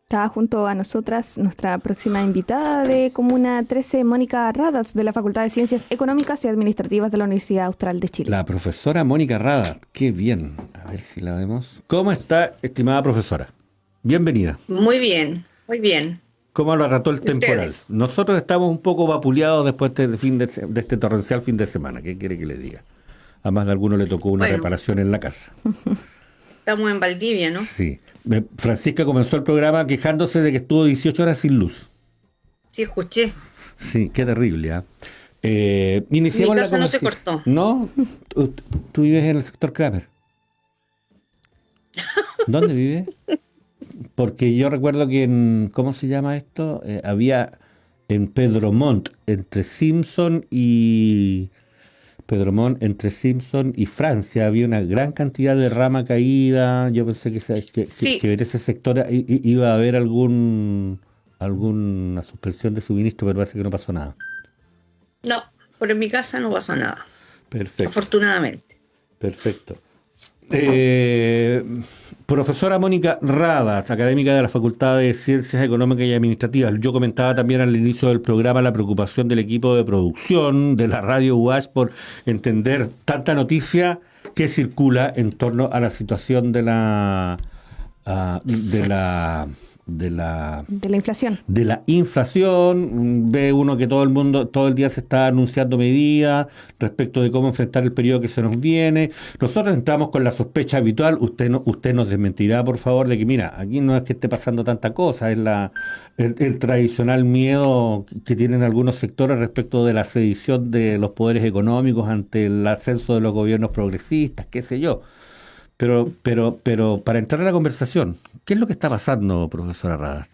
Está junto a nosotras nuestra próxima invitada de Comuna 13, Mónica Radas, de la Facultad de Ciencias Económicas y Administrativas de la Universidad Austral de Chile. La profesora Mónica Radas, qué bien. A ver si la vemos. ¿Cómo está, estimada profesora? Bienvenida. Muy bien, muy bien. ¿Cómo lo trató el ¿Y temporal? ustedes? Nosotros estamos un poco vapuleados después de este torrencial fin de semana. ¿Qué quiere que le diga? A más de alguno le tocó una Bueno, reparación en la casa. estamos en Valdivia, ¿no? Sí. Francisca comenzó el programa quejándose de que estuvo 18 horas sin luz. Sí, escuché. Sí, qué terrible, ¿ah? Mi Iniciamos la casa no se conversación. cortó. ¿No? ¿Tú vives en el sector Kramer? ¿Dónde vives? Porque yo recuerdo que en, ¿cómo se llama esto? Había en Pedromont, entre Simpson y Francia, había una gran cantidad de rama caída. Yo pensé Sí, que en ese sector iba a haber alguna suspensión de suministro, pero parece que no pasó nada. no, por en mi casa no pasó nada, Perfecto, afortunadamente. perfecto. Eh, Profesora Mónica Radas, académica de la Facultad de Ciencias Económicas y Administrativas. Yo comentaba también al inicio del programa la preocupación del equipo de producción de la radio UAS por entender tanta noticia que circula en torno a la situación de la ah, de la de la De la inflación. de la inflación. Ve uno que todo el mundo, todo el día se está anunciando medidas respecto de cómo enfrentar el periodo que se nos viene. Nosotros entramos con la sospecha habitual, usted nos desmentirá, por favor, de que mira, aquí no es que esté pasando tanta cosa, es el tradicional miedo que tienen algunos sectores respecto de la sedición de los poderes económicos ante el ascenso de los gobiernos progresistas, qué sé yo. Pero para entrar a la conversación, ¿qué es lo que está pasando, profesora Radas?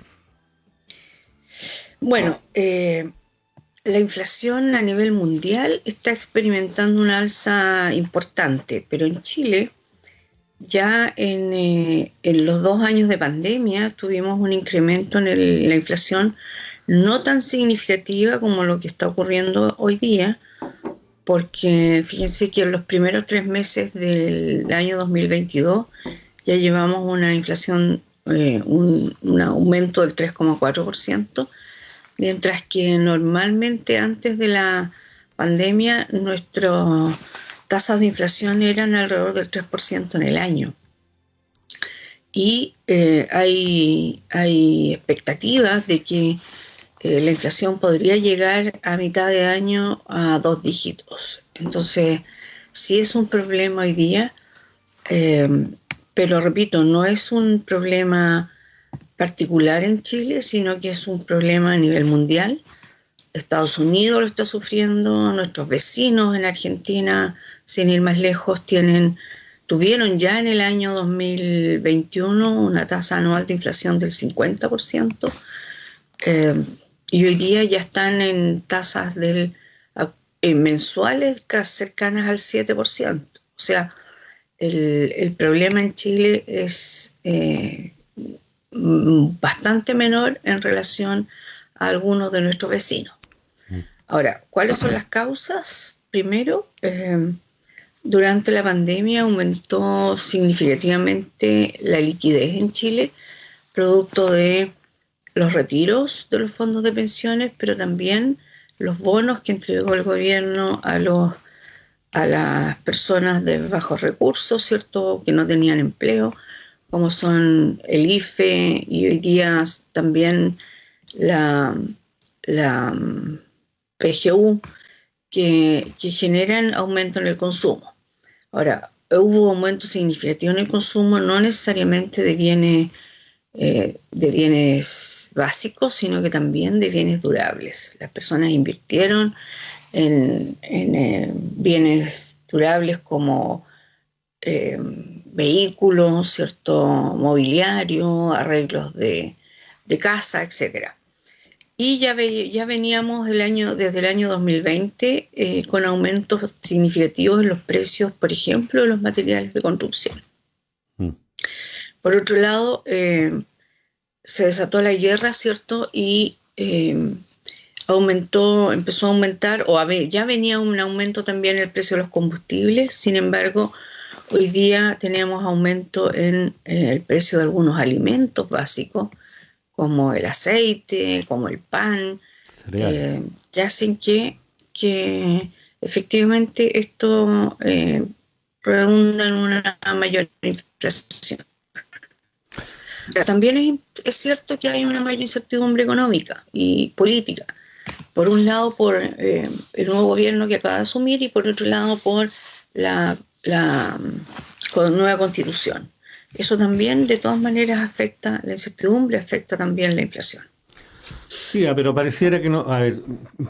Bueno, la inflación a nivel mundial está experimentando una alza importante, pero en Chile ya en los 2 años de pandemia tuvimos un incremento en la inflación no tan significativa como lo que está ocurriendo hoy día, porque fíjense que en los primeros 3 meses del año 2022 ya llevamos una inflación, un aumento del 3,4%, mientras que normalmente antes de la pandemia nuestras tasas de inflación eran alrededor del 3% en el año. Y hay expectativas de que la inflación podría llegar a mitad de año a 2 dígitos. Entonces, sí es un problema hoy día, eh, pero repito, no es un problema particular en Chile, sino que es un problema a nivel mundial. Estados Unidos lo está sufriendo, nuestros vecinos en Argentina, sin ir más lejos, tuvieron ya en el año 2021 una tasa anual de inflación del 50%. Y hoy día ya están en tasas mensuales casi cercanas al 7%. O sea, el problema en Chile es bastante menor en relación a algunos de nuestros vecinos. Ahora, ¿cuáles son las causas? Primero, durante la pandemia aumentó significativamente la liquidez en Chile, producto de los retiros de los fondos de pensiones, pero también los bonos que entregó el gobierno a las personas de bajos recursos, ¿cierto?, que no tenían empleo, como son el IFE y hoy día también la PGU, que generan aumento en el consumo. Ahora, hubo aumento significativo en el consumo, no necesariamente de bienes básicos, sino que también de bienes durables. Las personas invirtieron en bienes durables como vehículos, cierto, mobiliario, arreglos de casa, etcétera. Y ya veníamos desde el año 2020 con aumentos significativos en los precios, por ejemplo, de los materiales de construcción. Mm. Por otro lado, se desató la guerra, ¿cierto? Y empezó a aumentar, ya venía un aumento también en el precio de los combustibles. Sin embargo, hoy día tenemos aumento en el precio de algunos alimentos básicos, como el aceite, como el pan, que hacen que efectivamente esto redunda en una mayor inflación. Pero también es cierto que hay una mayor incertidumbre económica y política. Por un lado, por el nuevo gobierno que acaba de asumir, y por otro lado, por la nueva constitución. Eso también, de todas maneras, afecta la incertidumbre, afecta también la inflación. Sí, pero pareciera que no. A ver,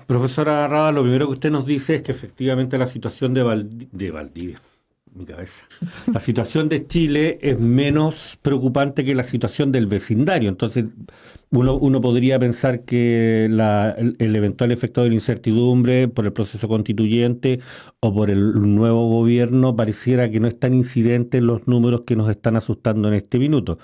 profesora Rada, lo primero que usted nos dice es que efectivamente la situación de Valdivia, mi cabeza, la situación de Chile es menos preocupante que la situación del vecindario. Entonces, uno podría pensar que el eventual efecto de la incertidumbre por el proceso constituyente o por el nuevo gobierno pareciera que no es tan incidente en los números que nos están asustando en este minuto.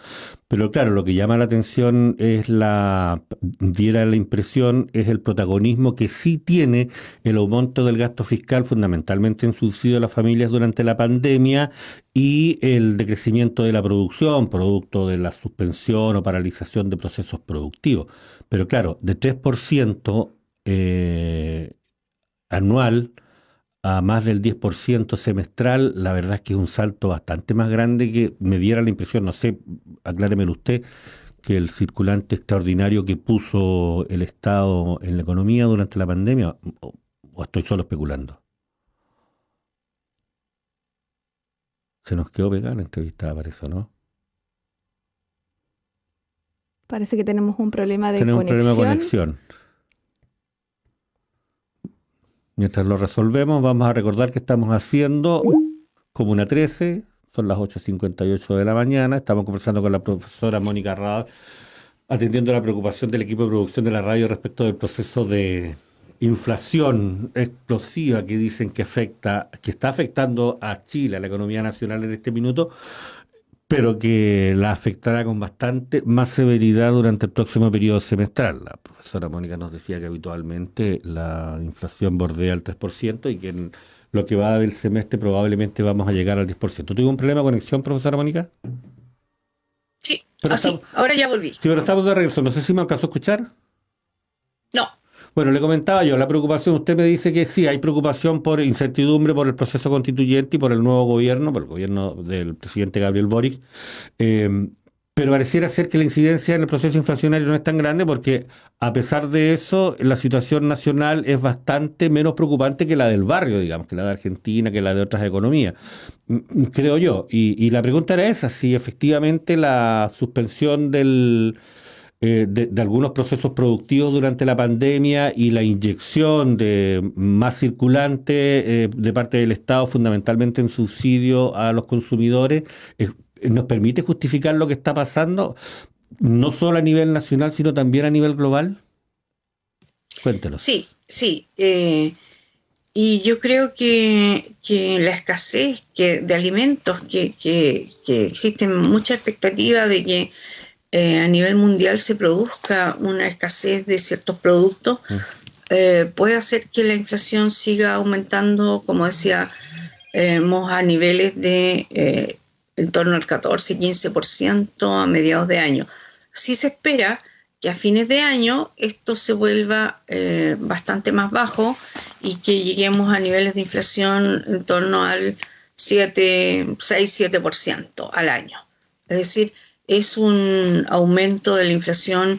Pero claro, lo que llama la atención es diera la impresión, es el protagonismo que sí tiene el aumento del gasto fiscal, fundamentalmente en subsidio a las familias durante la pandemia, y el decrecimiento de la producción, producto de la suspensión o paralización de procesos productivos. Pero claro, de 3% anual a más del 10% semestral, la verdad es que es un salto bastante más grande, que me diera la impresión, no sé, acláremelo usted, que el circulante extraordinario que puso el Estado en la economía durante la pandemia, o estoy solo especulando. Se nos quedó pegada la entrevista, parece, ¿no? Parece que tenemos un problema de Tenemos conexión. un problema de conexión. Mientras lo resolvemos, vamos a recordar que estamos haciendo Comuna 13, son las 8:58 de la mañana, estamos conversando con la profesora Mónica Rada, atendiendo la preocupación del equipo de producción de la radio respecto del proceso de inflación explosiva que dicen que está afectando a Chile, a la economía nacional en este minuto, pero que la afectará con bastante más severidad durante el próximo periodo semestral. La profesora Mónica nos decía que habitualmente la inflación bordea el 3% y que en lo que va del semestre probablemente vamos a llegar al 10%. ¿Tuvo un problema de conexión, profesora Mónica? Sí, ahora ya volví. Sí, pero estamos de regreso. No sé si me alcanzó a escuchar. No. Bueno, le comentaba yo, la preocupación, usted me dice que sí, hay preocupación por incertidumbre por el proceso constituyente y por el nuevo gobierno, por el gobierno del presidente Gabriel Boric, pero pareciera ser que la incidencia en el proceso inflacionario no es tan grande porque, a pesar de eso, la situación nacional es bastante menos preocupante que la del barrio, digamos, que la de Argentina, que la de otras economías, creo yo. Y la pregunta era esa, si efectivamente la suspensión de algunos procesos productivos durante la pandemia y la inyección de más circulante de parte del Estado, fundamentalmente en subsidio a los consumidores, nos permite justificar lo que está pasando, no solo a nivel nacional, sino también a nivel global. Cuéntenos. Sí. Y yo creo que la escasez de alimentos, que existen mucha expectativa de que a nivel mundial se produzca una escasez de ciertos productos, puede hacer que la inflación siga aumentando, como decíamos, a niveles de en torno al 14-15% a mediados de año. Sí se espera que a fines de año esto se vuelva bastante más bajo y que lleguemos a niveles de inflación en torno al 6-7% al año. Es decir, es un aumento de la inflación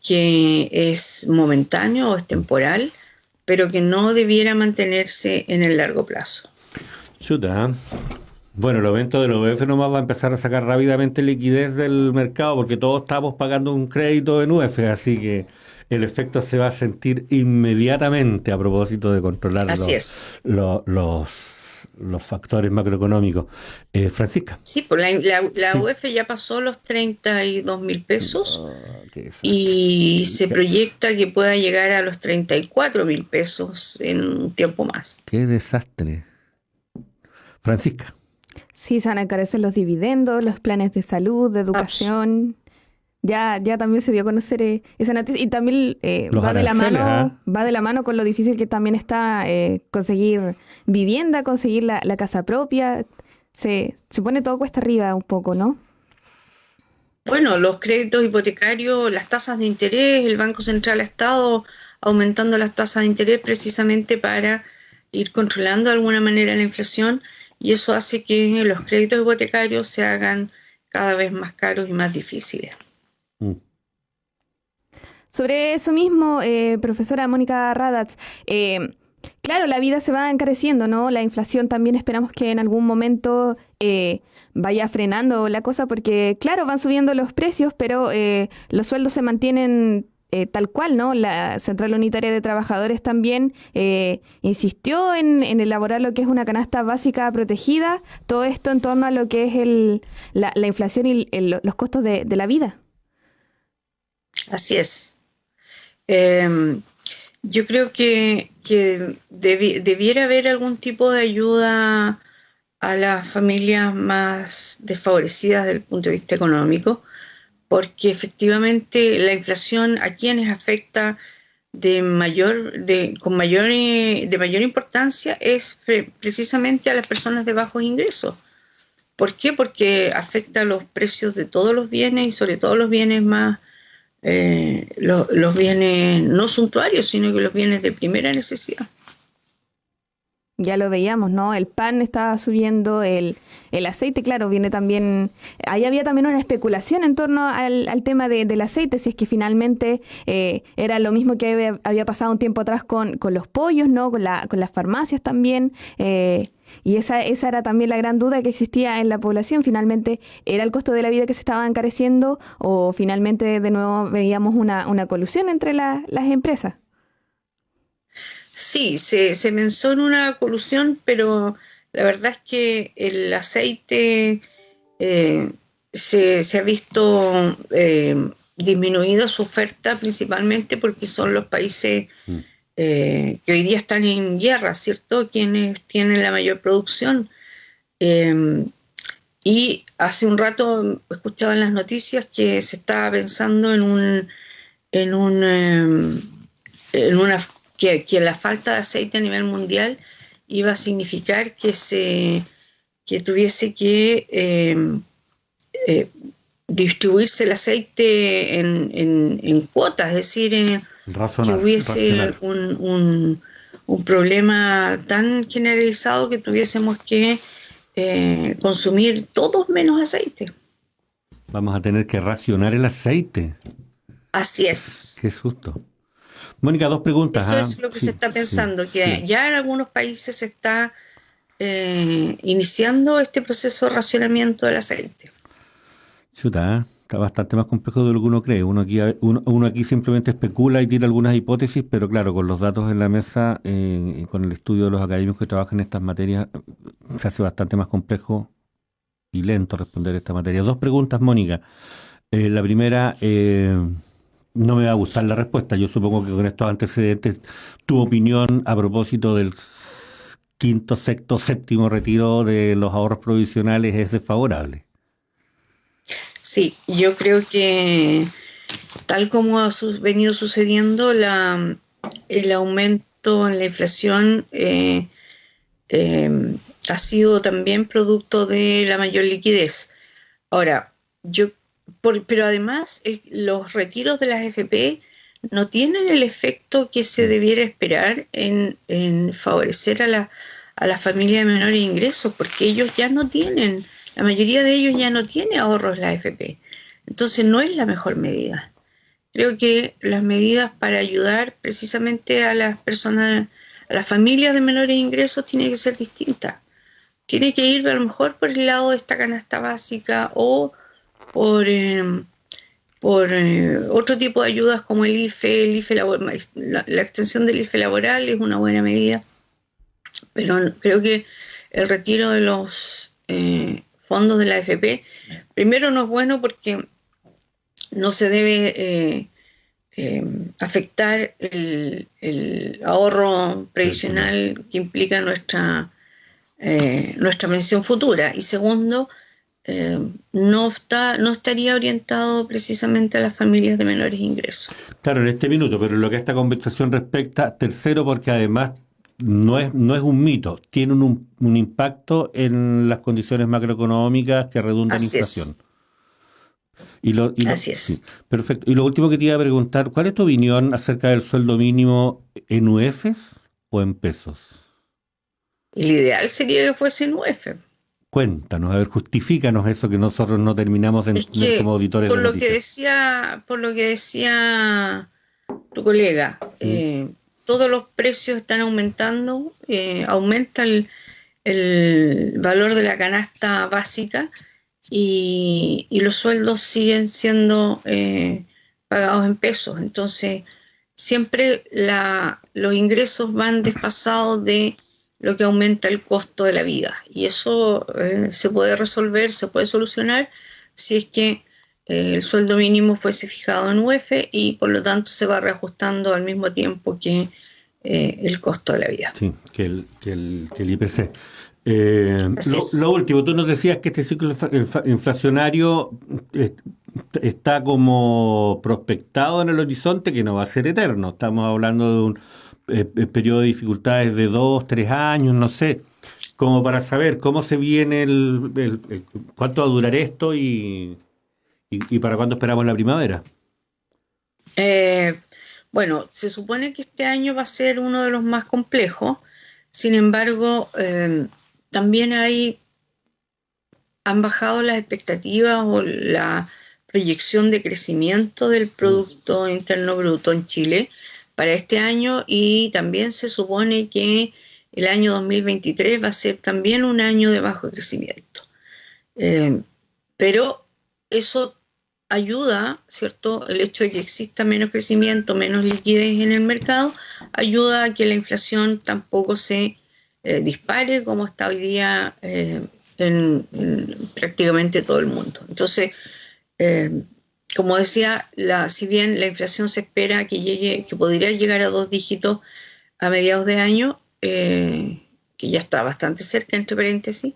que es momentáneo o es temporal, pero que no debiera mantenerse en el largo plazo. Chuta. Bueno, el aumento del UEF nomás va a empezar a sacar rápidamente liquidez del mercado porque todos estamos pagando un crédito en UEF, así que el efecto se va a sentir inmediatamente a propósito de controlar los factores macroeconómicos. Francisca. Sí, pues la UEF ya pasó los 32.000 pesos y se proyecta que pueda llegar a los 34.000 pesos en un tiempo más. ¡Qué desastre! Francisca. Sí, se van a encarecer los dividendos, los planes de salud, de educación. Ya también se dio a conocer esa noticia y también va de la mano con lo difícil que también está conseguir vivienda, conseguir la casa propia. Se pone todo cuesta arriba un poco, ¿no? Bueno, los créditos hipotecarios, las tasas de interés, el Banco Central ha estado aumentando las tasas de interés precisamente para ir controlando de alguna manera la inflación, y eso hace que los créditos hipotecarios se hagan cada vez más caros y más difíciles. Sobre eso mismo, profesora Mónica Radatz, claro, la vida se va encareciendo, ¿no? La inflación también esperamos que en algún momento vaya frenando la cosa, porque claro, van subiendo los precios, pero los sueldos se mantienen tal cual, ¿no? La Central Unitaria de Trabajadores también insistió en elaborar lo que es una canasta básica protegida, todo esto en torno a lo que es la inflación y los costos de la vida. Así es. Yo creo que debiera haber algún tipo de ayuda a las familias más desfavorecidas desde el punto de vista económico, porque efectivamente la inflación a quienes afecta de mayor importancia es precisamente a las personas de bajos ingresos. ¿Por qué? Porque afecta los precios de todos los bienes y sobre todo los bienes más los bienes no suntuarios, sino que los bienes de primera necesidad. Ya lo veíamos, ¿no? El pan estaba subiendo, el aceite, claro, viene también... Ahí había también una especulación en torno al tema del aceite, si es que finalmente era lo mismo que había pasado un tiempo atrás con los pollos, ¿no? Con las farmacias también. Y esa era también la gran duda que existía en la población. Finalmente, ¿era el costo de la vida que se estaba encareciendo o finalmente de nuevo veíamos una colusión entre las empresas? Sí, se pensó en una colusión, pero la verdad es que el aceite se ha visto disminuida su oferta principalmente porque son los países que hoy día están en guerra, ¿cierto? Quienes tienen la mayor producción. Y hace un rato escuchaba en las noticias que se estaba pensando que la falta de aceite a nivel mundial iba a significar que tuviese que distribuirse el aceite en cuotas, es decir, que hubiese un problema tan generalizado que tuviésemos que consumir todos menos aceite. Vamos a tener que racionar el aceite. Así es. Qué susto. Mónica, dos preguntas. Eso es lo que se está pensando, que ya en algunos países se está iniciando este proceso de racionamiento del aceite. Chuta, está bastante más complejo de lo que uno cree. Uno aquí simplemente especula y tira algunas hipótesis, pero claro, con los datos en la mesa y con el estudio de los académicos que trabajan en estas materias, se hace bastante más complejo y lento responder esta materia. Dos preguntas, Mónica. La primera... no me va a gustar la respuesta. Yo supongo que con estos antecedentes, tu opinión a propósito del quinto, sexto, séptimo retiro de los ahorros provisionales es desfavorable. Sí, yo creo que tal como ha venido sucediendo, el aumento en la inflación ha sido también producto de la mayor liquidez. Ahora, pero además los retiros de las AFP no tienen el efecto que se debiera esperar en favorecer a la familia de menores ingresos, porque ellos ya no tienen, la mayoría de ellos ya no tiene ahorros en la AFP. Entonces no es la mejor medida. Creo que las medidas para ayudar precisamente a las personas, a las familias de menores ingresos, tienen que ser distintas. Tiene que ir a lo mejor por el lado de esta canasta básica o por otro tipo de ayudas como el IFE la extensión del IFE laboral es una buena medida, pero creo que el retiro de los fondos de la AFP, primero no es bueno porque no se debe afectar el ahorro previsional que implica nuestra pensión futura, y segundo, no estaría orientado precisamente a las familias de menores ingresos. Claro, en este minuto, pero en lo que esta conversación respecta, tercero, porque además no es un mito, tiene un impacto en las condiciones macroeconómicas que redundan en inflación. Así es. Sí, perfecto. Y lo último que te iba a preguntar, ¿cuál es tu opinión acerca del sueldo mínimo en UFs o en pesos? El ideal sería que fuese en UF. Cuéntanos, a ver, justifícanos eso que nosotros no terminamos de Es entender que como auditores por de lo que noticias. decía tu colega, todos los precios están aumentando, aumenta el valor de la canasta básica y los sueldos siguen siendo pagados en pesos. Entonces, siempre los ingresos van desfasados de lo que aumenta el costo de la vida. Y eso se puede resolver, se puede solucionar si es que el sueldo mínimo fuese fijado en UF y por lo tanto se va reajustando al mismo tiempo que el costo de la vida. Sí, que el IPC. Lo último, tú nos decías que este ciclo inflacionario está como prospectado en el horizonte, que no va a ser eterno. Estamos hablando de un periodo de dificultades de 2, 3 años, no sé, como para saber cómo se viene cuánto va a durar esto y para cuándo esperamos la primavera. Bueno, se supone que este año va a ser uno de los más complejos. Sin embargo, también han bajado las expectativas o la proyección de crecimiento del Producto Interno Bruto en Chile para este año, y también se supone que el año 2023 va a ser también un año de bajo crecimiento. Pero eso ayuda, ¿cierto? El hecho de que exista menos crecimiento, menos liquidez en el mercado, ayuda a que la inflación tampoco se dispare como está hoy día en prácticamente todo el mundo. Entonces, como decía, si bien la inflación se espera que podría llegar a 2 dígitos a mediados de año, que ya está bastante cerca, entre paréntesis,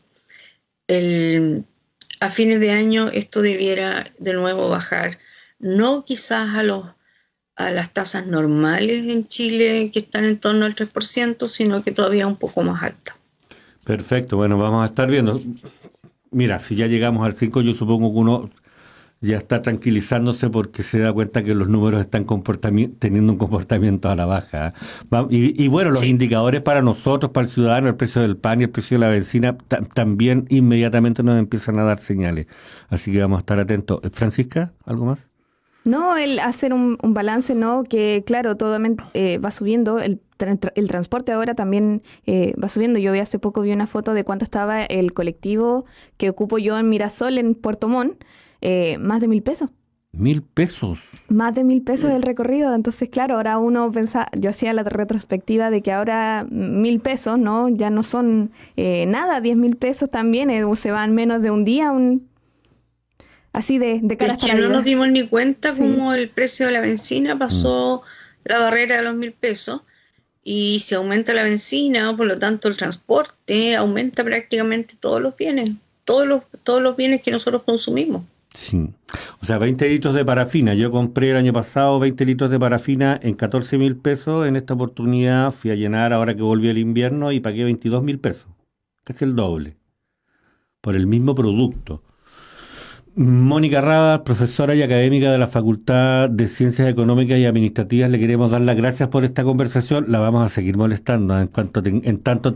a fines de año esto debiera de nuevo bajar, no quizás a las tasas normales en Chile, que están en torno al 3%, sino que todavía un poco más alta. Perfecto, bueno, vamos a estar viendo. Mira, si ya llegamos al 5, yo supongo que uno ya está tranquilizándose porque se da cuenta que los números están teniendo un comportamiento a la baja. Y bueno, los indicadores para nosotros, para el ciudadano, el precio del pan y el precio de la benzina, también inmediatamente nos empiezan a dar señales. Así que vamos a estar atentos. Francisca, ¿algo más? No, el hacer un balance, ¿no? Que claro, todo va subiendo, el transporte ahora también va subiendo. Yo hace poco vi una foto de cuánto estaba el colectivo que ocupo yo en Mirasol, en Puerto Montt, más de 1.000 pesos. ¿1.000 pesos? Más de 1.000 pesos el recorrido. Entonces, claro, ahora uno pensaba, yo hacía la retrospectiva de que ahora 1.000 pesos, ¿no? Ya no son nada, 10.000 pesos también, se van menos de un día, así de cara hasta la vida. No nos dimos ni cuenta cómo el precio de la benzina pasó la barrera de los 1.000 pesos, y si aumenta la benzina, por lo tanto el transporte, aumenta prácticamente todos los bienes, todos los bienes que nosotros consumimos. Sí, o sea, 20 litros de parafina. Yo compré el año pasado 20 litros de parafina en 14.000 pesos. En esta oportunidad fui a llenar ahora que volvió el invierno y pagué 22.000 pesos, casi el doble, por el mismo producto. Mónica Radas, profesora y académica de la Facultad de Ciencias Económicas y Administrativas, le queremos dar las gracias por esta conversación. La vamos a seguir molestando en tanto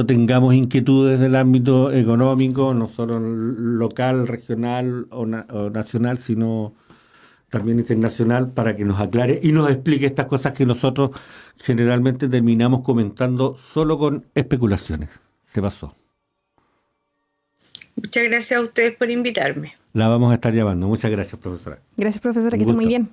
tengamos inquietudes del ámbito económico, no solo local, regional o nacional, sino también internacional, para que nos aclare y nos explique estas cosas que nosotros generalmente terminamos comentando solo con especulaciones. Se pasó. Muchas gracias a ustedes por invitarme. La vamos a estar llamando. Muchas gracias, profesora. Gracias, profesora, que esté muy bien.